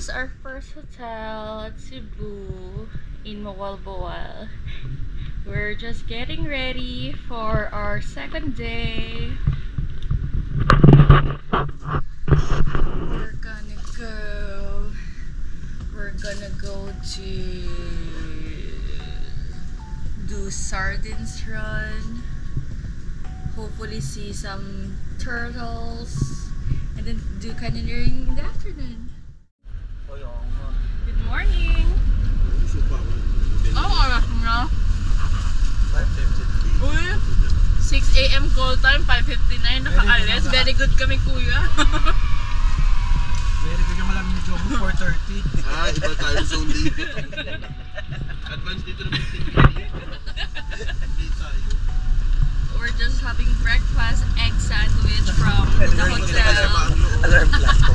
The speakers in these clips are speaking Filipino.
is our first hotel at Cebu in Mawalboal. We're just getting ready for our second day. We're gonna go to do sardines run. Hopefully see some turtles and then do canyoneering in the afternoon. Good morning! Oh, oras mo? 5:50. Uy! 6 AM call time, 5:59 nakaalis. Very good kami, kuya. Very good yung malamig yung job 4:30. Ah, iba tayo zone dito. Advance dito naman hindi tayo. We're just having breakfast, egg sandwich from the hotel. Alarm clock ko.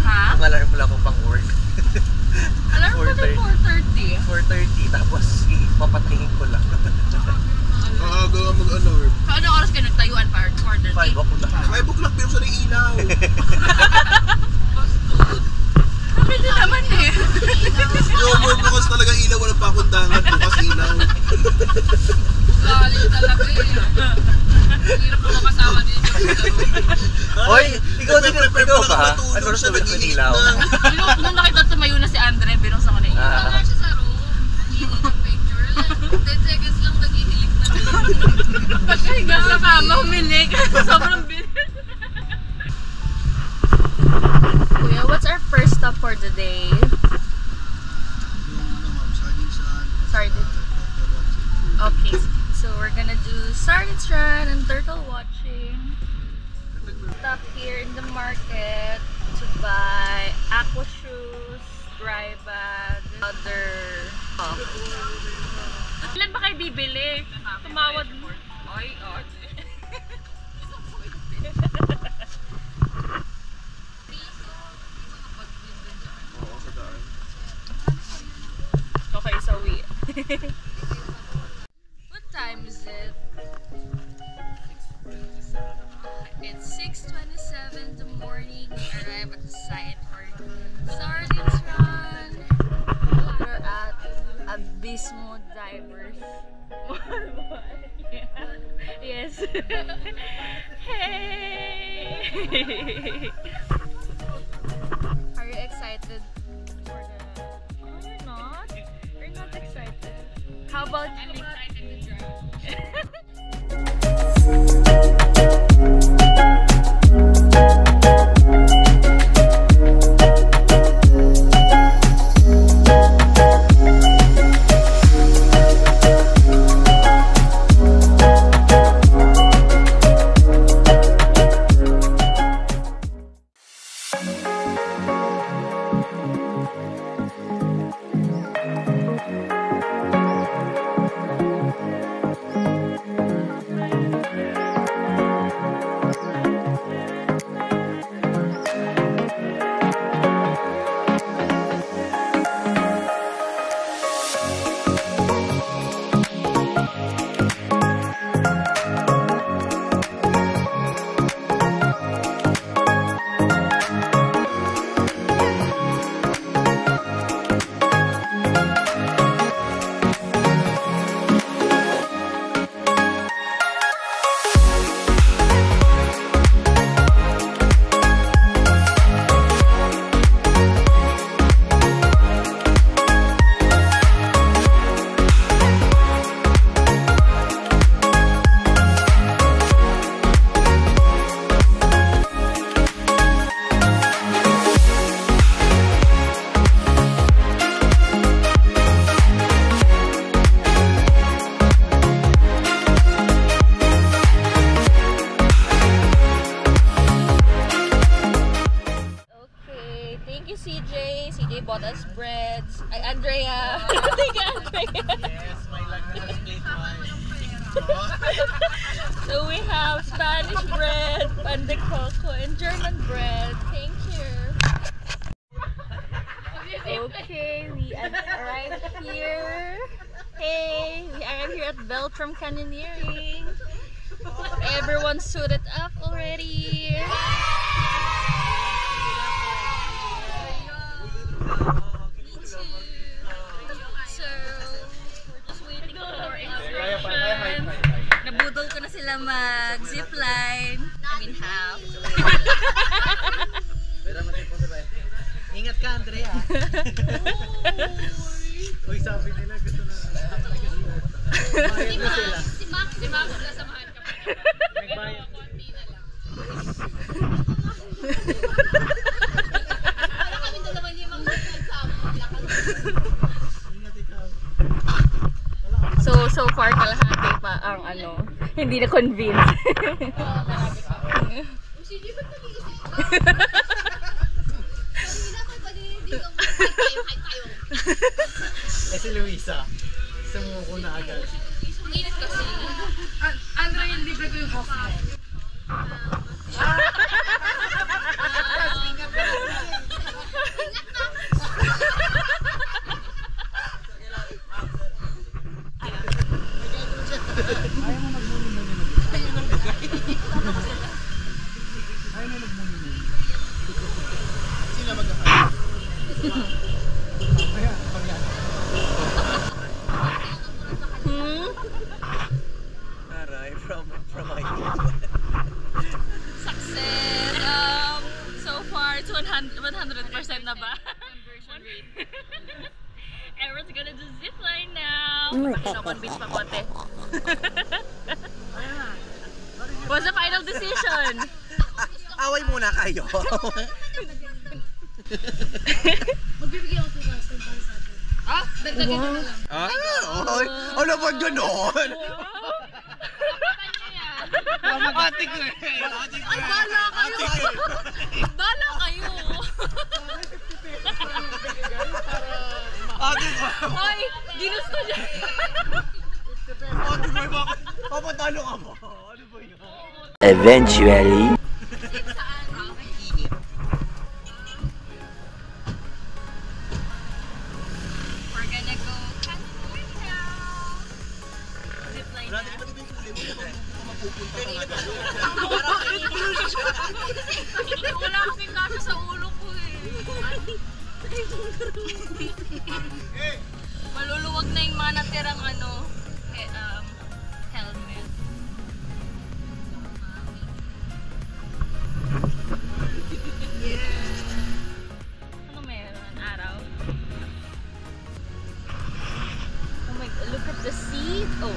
Ha? Ang alarm clock ko pang work. Alarm ko din 4:30. 4:30 tapos papatayin ko lang. Gawa mag-alarm. So, anong oras kayo nagtayuan para 4:30? 5 o'clock. 5 o'clock pero sa ilaw. Pwede naman eh. Yung more bukas talaga ilaw, walang pakundangan. Bukas ilaw. Lali talaga eh. Hirap mo makasama din yung Hoy, ikaw din yung ikaw ba? Ano oras na yung ilaw? Nung nakita tumayo na si Andre, binuksan ko na ilaw. Wala siya sa room. Hihilig ng picture. 10 seconds lang naghihilig na. Pagkahiga sa kama, humilig. Sobrang bilis. Kuya, what's our first stop for the day? Sardines. Okay, so we're gonna do sardines run and turtle watching. Stop here in the market to buy aqua shoes, dry bag, other stuff. Ilan ba kayo bibili? Tumawad mo. Ay, okay, so what time is it? It's 6:27 in the morning. We arrive at the site for sardines run. We're at Abismo Divers. Yeah. Yes. Hey! Are you excited for the... Oh, you're not? You're not excited? How about you? I'm excited to drive. CJ bought us breads. Ay, Andrea. Thank you, Andrea. Yes, my luck has made mine. So we have Spanish bread, pan de coco, and German bread. Thank you. Okay, we arrived here. Hey, we arrived here at Beltram Canyoneering. Everyone's suited up already. ka, Andrea. Uy, sabi nila gusto na bayad na sila. Si Max, kasamahan ka pa. Nagbayad. Konti na lang. Para kami dalawa ni Max nagsama. So far kalahati pa ang ano, hindi na convince. Sige, ba't nag-iisip ka? Kanina ko pa din, hindi ka kahit tayo. Eh si Luisa, sumuko na agad. Ang init kasi. Andra, yung libre ko yung half mo. Aray, from my Success! So far, it's 100% na ba? Conversion rate. Everyone's gonna do zipline now! Convince pa konti. What's the final decision? Away muna kayo. Magbibigay ako 2,000 para sa atin. Ah, dagdagan na lang. Oy, ano ba gano'n? Ate ko eh. Ay, bala kayo! Bala kayo! Ate ko. Hoy, ginusto niya! Ate ko, bakit? Papatalo ka mo. Ano ba yun? Eventually. We're gonna go California! Zipline na. Wala kasing kasya sa ulo ko eh. Maluluwag na yung mga natirang ano, helmet. Ano meron? Araw? Oh my god, look at the sea. Oh.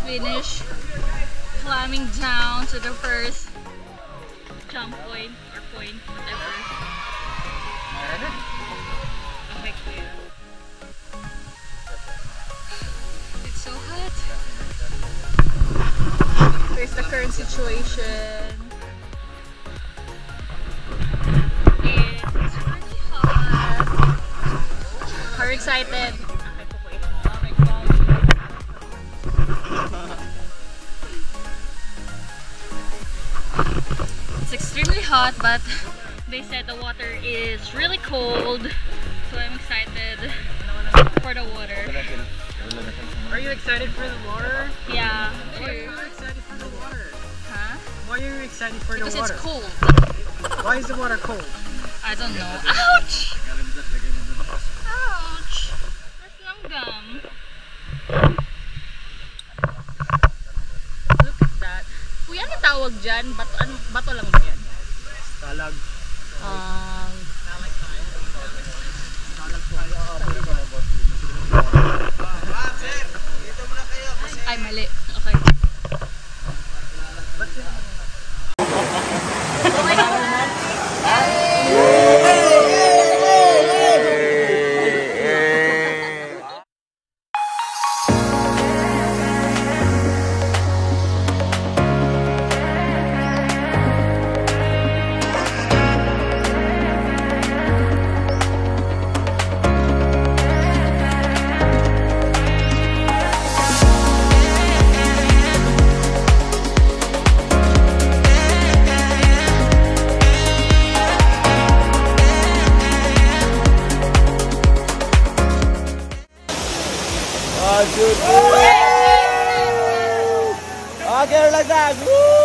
Finished climbing down to the first jump point or point, whatever. Okay, clear. It's so hot. Here's the current situation. It's really hot. Are you excited? It's extremely hot, but they said the water is really cold, so I'm excited for the water. Are you excited for the water? Yeah. Why are you excited for the water? Huh? Why are you excited? excited for the Because water. it's cold. Why is the water cold? I don't know. Ouch! Ouch! There's langgam. Look at that. Kuya, ano tawag dyan? Bato lang ba yan? Talag. Ay, mali. Okay. Okay, like that. Woo!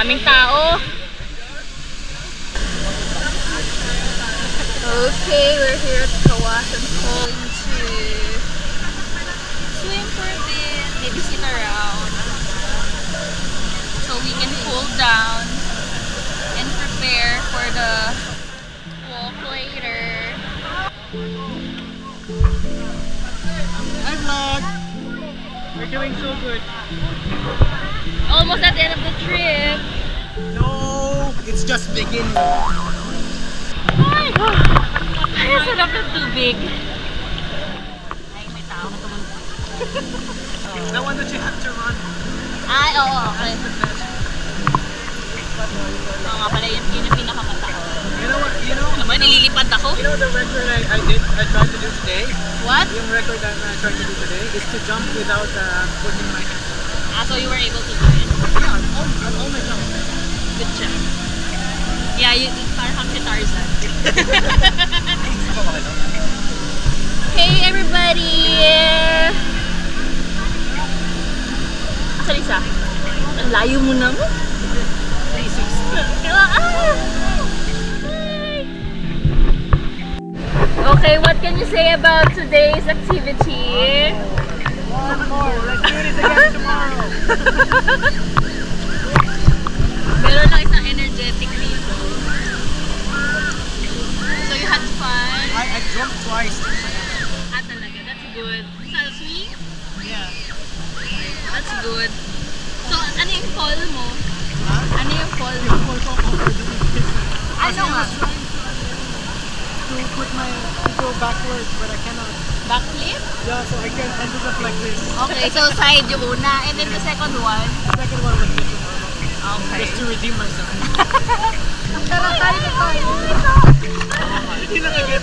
Daming tao. Okay, we're here at Kawasan Falls to swim for a bit, maybe sit around, so we can cool down and prepare for the walk later. Hi vlog! We're doing so good. Almost at the end of the trip. No! It's just beginning. Ay! Ay, sarap ng tubig. Ay, may tao na tumunod. The one that you have to run. Ay, oo, okay. Oo nga pala, yun yung pinakamataas. You know what? You know? Naman, nililipad ako. You know the record I tried to do today? What? Yung record that I tried to do today is to jump without putting my hands. Ah, so you were able to do it? Yeah, on all my jumps. Good job. Yeah, parang kang si Tarzan. Hey everybody! Asan isa? Ang layo mo naman. 360. Okay, what can you say about today's activity? One more. Let's do this again tomorrow. Meron lang isang energetic dito. So you had fun? I jumped twice. Ah, talaga. That's good. Sa swing? Yeah. That's good. So, ano yung fall mo? Huh? Ano yung fall mo? Ano nga? To put my to go backwards, but I cannot. Backflip? Yeah, so I can end up like this. Okay, so side yung una. And then the second one? The second one was just normal. Okay. Just to redeem myself. Tara, tayo na tayo. Hindi na nag-get.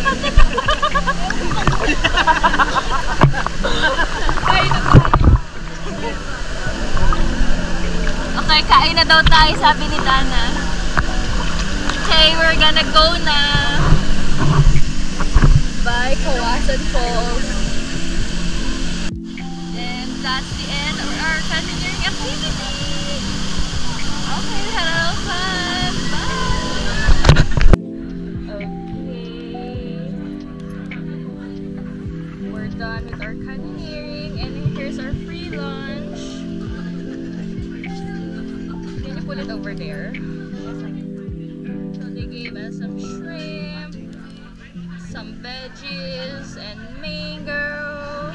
Okay, kain na daw tayo, sabi ni Dana. Okay, we're gonna go na. Bye, Kawasan Falls. And that's the end of our continuing activity. Okay, hello, fun. Bye. Okay. We're done with our canyoneering, and here's our free lunch. Can you put it over there? So they gave us some shrimp, some veggies, and mango.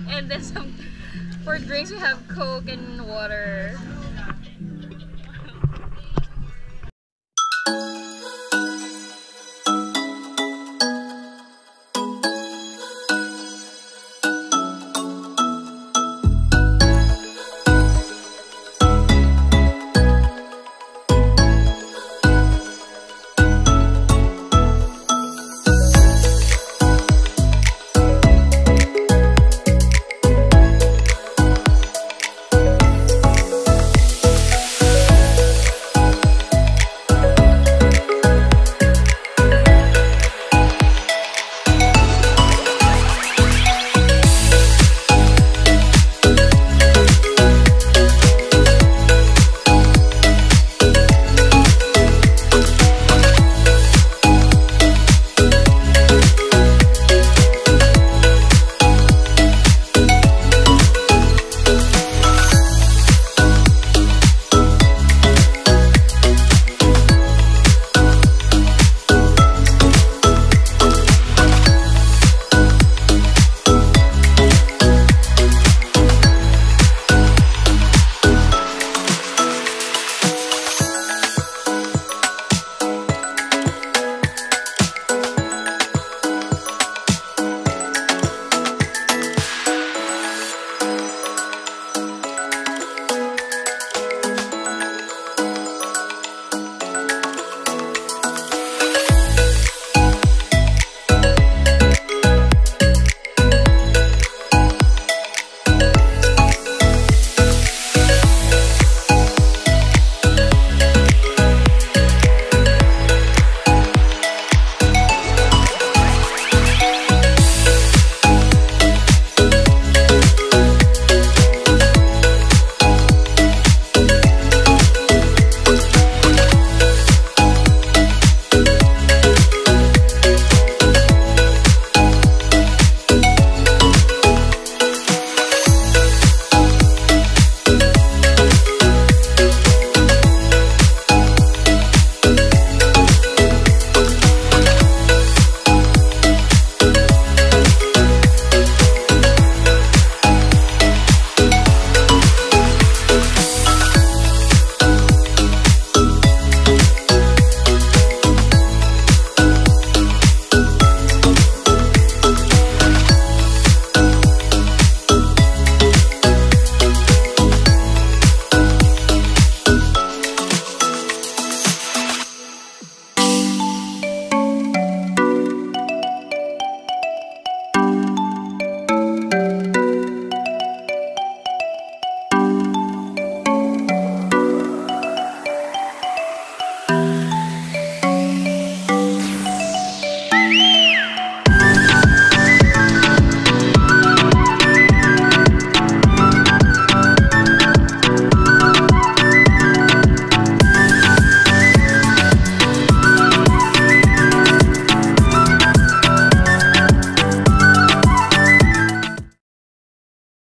And then some, for drinks we have Coke and water.